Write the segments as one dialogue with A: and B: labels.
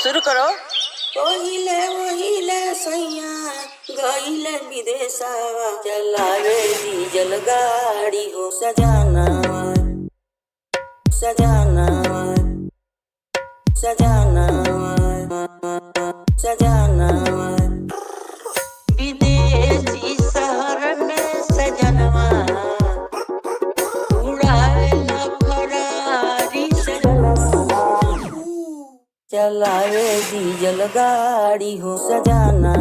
A: शुरू करो।
B: ओहिले ओहिले सैया गईले विदेशवा चलावे डीजल गाड़ी हो सजाना सजाना सजाना सजाना विदेशी शहर में सजनवा उड़ावेला फरारी चलावे डीजल गाड़ी हो सजाना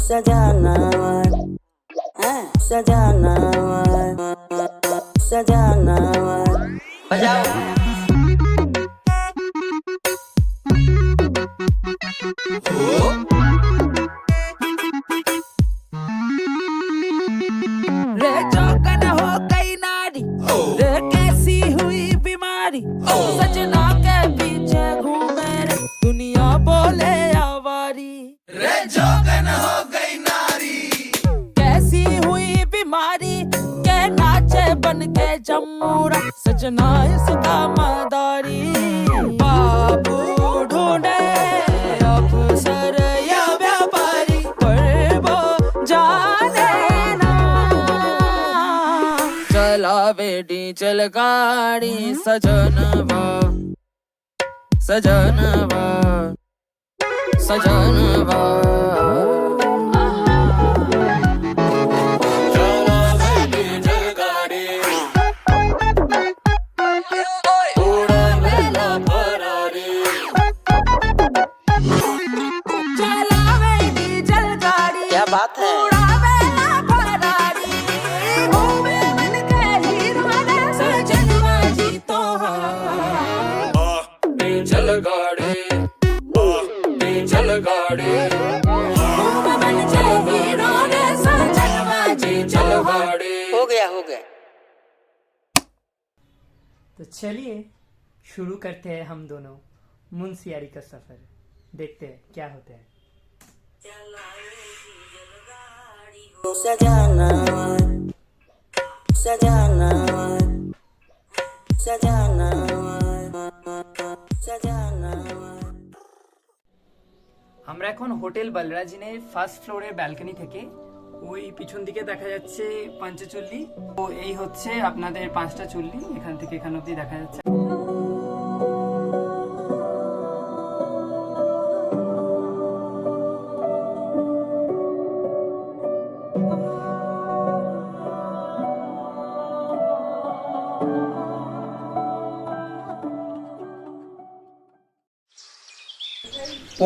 B: सजाना सजाना सजाना
A: बजाओ।
C: रे चौकन हो गई नारी रे कैसी हुई बीमारी सजना के पीछे घूमे रे दुनिया बोले आवारी रे चौकन हो गई नारी कैसी हुई बीमारी के नाचे बन के जम्मूरा सजना इसका मदारी बाबू ढूंढे अफसर या व्यापारी पर वो जाने ना चलावे डीजल गाड़ी सजनवा सजनवा सजनवा चलावे डीजल गाड़ी उड़ावेला फरारी चलावे डीजल गाड़ी
A: क्या बात है।
C: उड़ावेला फरारी घूमे बन के हीरो रे सजनवा जी तो डीजल गाड़ी डीजल गाड़ी घूमे बन के हीरो रे सजनवा जी डीजल गाड़ी
A: हो गया।
D: तो चलिए शुरू करते हैं हम दोनों मुंशियारी का सफर। देखते हैं क्या होता है।
B: सजाना सजाना सजाना सजाना
D: আমরা এখন হোটেল বলরাজিনের ফার্স্ট ফ্লোরের ব্যালকনি থেকে ওই পিছন দিকে দেখা যাচ্ছে পঞ্চচল্লি। তো এই হচ্ছে আপনাদের 5টা চল্লি, এখান থেকে এখান অবধি দেখা যাচ্ছে।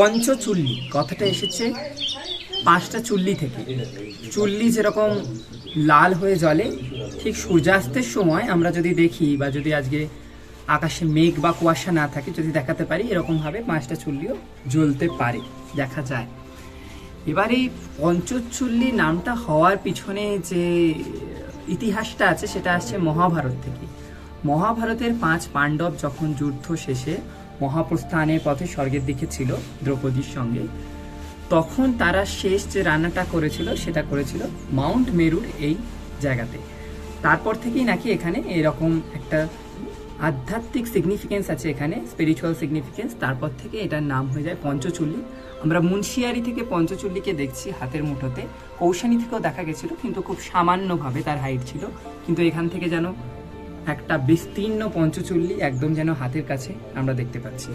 D: পঞ্চচুল্লি কথাটা এসেছে 5টা চুল্লি থেকে। চুল্লি যেরকম লাল হয়ে জ্বলে, ঠিক সূর্যাস্তের সময় আমরা যদি দেখি বা যদি আজকে আকাশে মেঘ বা কুয়াশা না থাকে, যদি দেখাতে পারি, এরকমভাবে 5টা চুল্লিও জ্বলতে পারে, দেখা যায়। এবার এই পঞ্চচুল্লি নামটা হওয়ার পিছনে যে ইতিহাসটা আছে সেটা আসছে মহাভারত থেকে। মহাভারতের 5 পাণ্ডব যখন যুদ্ধ শেষে মহাপ্রস্থানের পথে স্বর্গের দিকে ছিল দ্রৌপদীর সঙ্গে, তখন তারা শেষ যে রান্নাটা করেছিল সেটা করেছিল মাউন্ট মেরুর এই জায়গাতে। তারপর থেকেই নাকি এখানে এরকম একটা আধ্যাত্মিক সিগনিফিকেন্স আছে, এখানে স্পিরিচুয়াল সিগনিফিকেন্স। তারপর থেকে এটার নাম হয়ে যায় পঞ্চচুল্লি। আমরা মুন্সিয়ারি থেকে পঞ্চচুল্লিকে দেখছি হাতের মুঠোতে, কৌশানি থেকেও দেখা গেছিল, কিন্তু খুব সামান্যভাবে তার হাইট ছিল। কিন্তু এখান থেকে যেন একটা বিস্তীর্ণ পঞ্চচুল্লি একদম যেন হাতের কাছে আমরা দেখতে পাচ্ছি।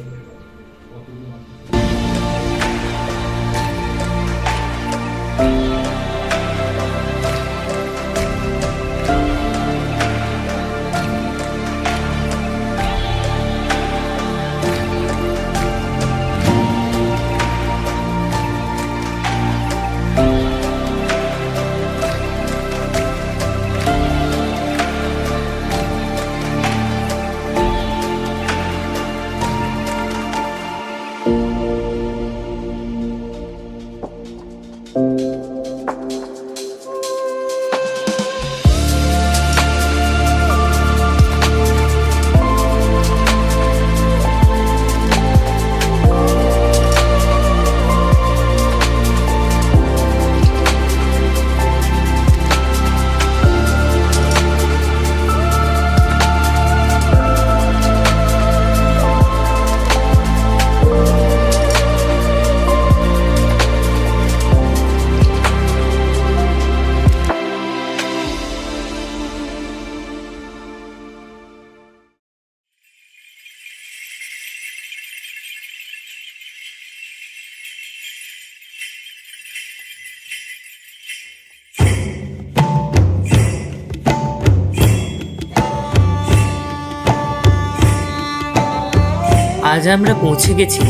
D: আজ আমরা পৌঁছে গেছি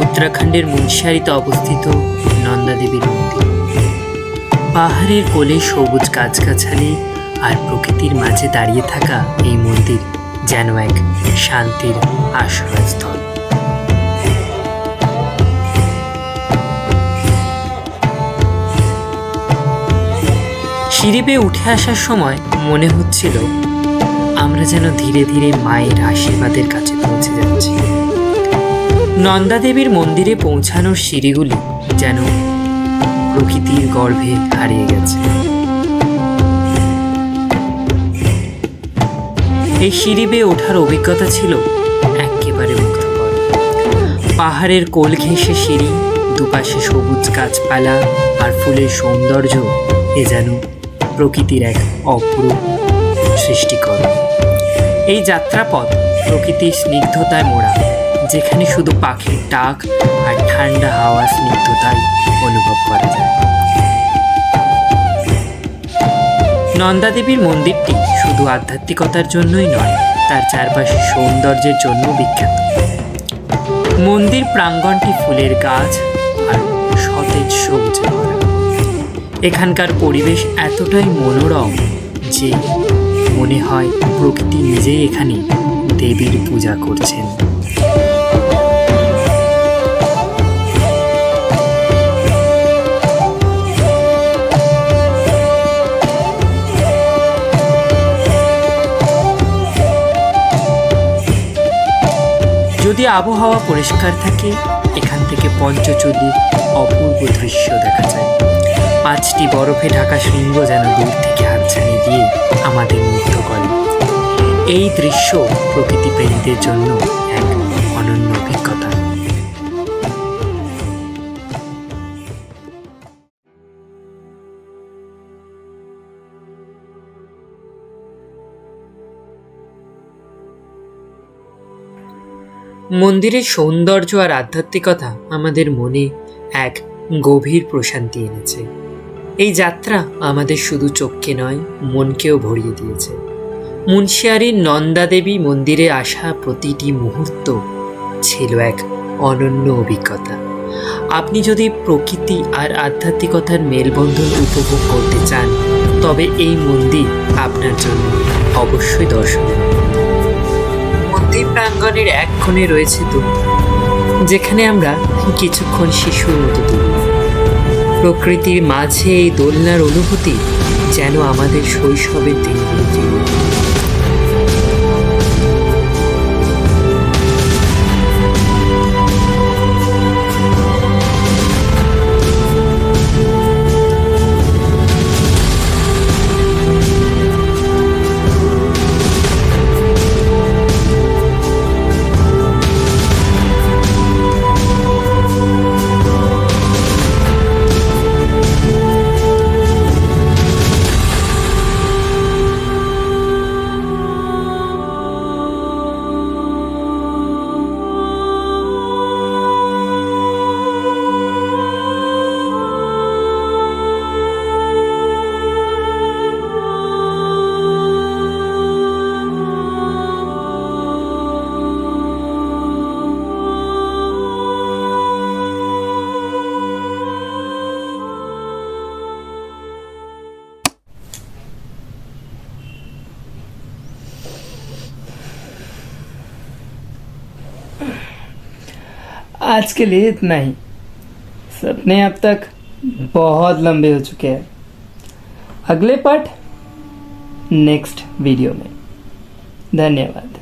D: উত্তরাখণ্ডের মুন্সিয়ারিতে অবস্থিত নন্দা দেবীর মন্দির। পাহাড়ের কোলে সবুজ গাছগাছালি আর প্রকৃতির মাঝে দাঁড়িয়ে থাকা এই মন্দির যেন এক শান্তির আশ্রয়স্থল। সিঁড়ি বেয়ে উঠে আসার সময় মনে হচ্ছিল আমরা যেন ধীরে ধীরে মায়ের আশীর্বাদের কাছে পৌঁছে যাচ্ছি। নন্দা দেবীর মন্দিরে পৌঁছানোর সিঁড়িগুলি যেন প্রকৃতির গর্ভে হারিয়ে গেছে। এই সিঁড়ি বেয়ে ওঠার অভিজ্ঞতা ছিল একেবারে মুগ্ধকর। পাহাড়ের কোল ঘেঁষে সিঁড়ি, দুপাশে সবুজ গাছপালা আর ফুলের সৌন্দর্য, এ যেন প্রকৃতির এক অপরূপ সৃষ্টিকর। এই যাত্রাপথ প্রকৃতির স্নিগ্ধতায় মোড়া, যেখানে শুধু পাখির ডাক আর ঠান্ডা হাওয়া স্নিগ্ধতাই অনুভব করা যায়। নন্দা দেবীর মন্দিরটি শুধু আধ্যাত্মিকতার জন্যই নয়, তার চারপাশের সৌন্দর্যের জন্য বিখ্যাত। মন্দির প্রাঙ্গণটি ফুলের গাছ আর সতেজ সবুজে ভরা। এখানকার পরিবেশ এতটাই মনোরম যে মনে হয় প্রকৃতি নিজেই এখানে দেবীর পূজা করছেন। যদি আবহাওয়া পরিষ্কার থাকে, এখান থেকে পঞ্চচূড়ির অপূর্ব দৃশ্য দেখা যায়। 5টি বরফে ঢাকা শৃঙ্গ যেন দূর থেকে হাতছানি দিয়ে আমাদের মুগ্ধ করে। এই দৃশ্য প্রকৃতি প্রেমীদের জন্য এক অনন্য অভিজ্ঞতা। মন্দিরের সৌন্দর্য আর আধ্যাত্মিকতা আমাদের মনে এক গভীর প্রশান্তি এনেছে। এই যাত্রা আমাদের শুধু চোখকে নয়, মনকেও ভরিয়ে দিয়েছে। মুন্সিয়ারির নন্দা দেবী মন্দিরে আসা প্রতিটি মুহূর্ত ছিল এক অনন্য অভিজ্ঞতা। আপনি যদি প্রকৃতি আর আধ্যাত্মিকতার মেলবন্ধন উপভোগ করতে চান, তবে এই মন্দির আপনার জন্য অবশ্যই দর্শনীয়। মন্দির প্রাঙ্গণের এক কোণে রয়েছে দোলনা, যেখানে আমরা কিছুক্ষণ শিশুর মতো দুলব। প্রকৃতির মাঝে এই দোলনার অনুভূতি যেন আমাদের শৈশবের দিনগুলো ফিরিয়ে দেয়।
E: आज के लिए इतना ही। सपने अब तक बहुत लंबे हो चुके हैं। अगले पार्ट नेक्स्ट वीडियो में। धन्यवाद।